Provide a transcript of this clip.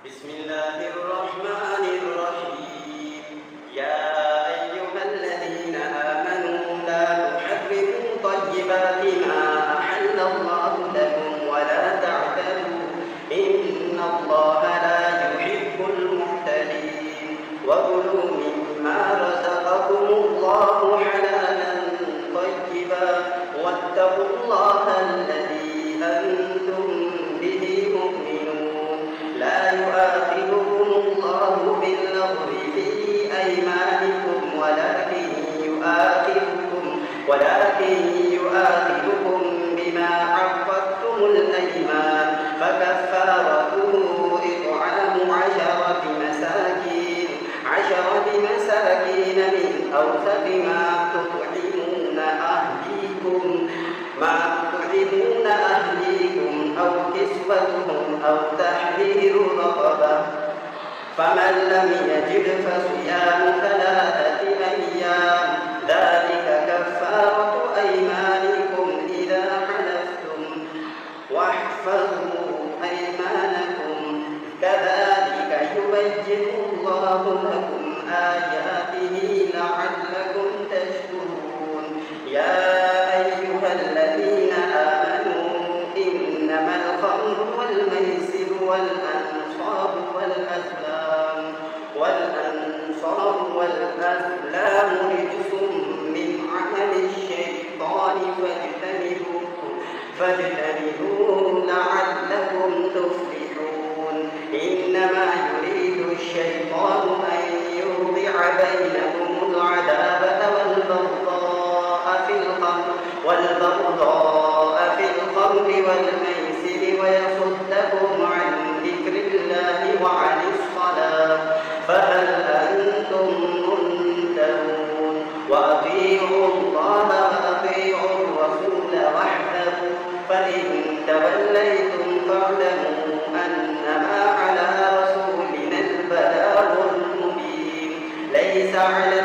بسم الله الرحمن الرحيم. يا أيها الذين آمنوا لا تحرموا طيبات ما أحل الله لكم ولا تعتدوا إن الله لا يحب المعتدين. وكلوا مما رزقكم الله حلالا طيبا واتقوا الله الذي أنتم به مؤمنون. لا يؤاخذكم الله باللغو في أيمانكم ولكن يؤاخذكم بما عقدتم الأيمان، فكفارته إطعام عشرة مساكين من أوسط ما تطعمون أهليكم أو كسوتهم أو تحرير رقبة، فمن لم يجد فصيام 3 أيام، ذلك كفارة أيمانكم إذا حلفتم، واحفظوا أيمانكم، كذلك يبين الله لكم آياته لعلكم تشكرون. يا أيها الذين آمنوا إنما الخمر والميسر والأنصاب والأزلام رجس من عمل الشيطان فاجتنبوه لعلكم تفلحون. إنما يريد الشيطان أن يوقع بينكم العداوة والبغضاء في الخمر والميسر ويصدكم عن ذكر الله وعن الصلاة، فهل أنتم منتهون؟ وأطيعوا الله وأطيعوا الرسول واحذروا، فإن توليتم فاعلموا أنما على رسولنا البلاغ المبين. ليس على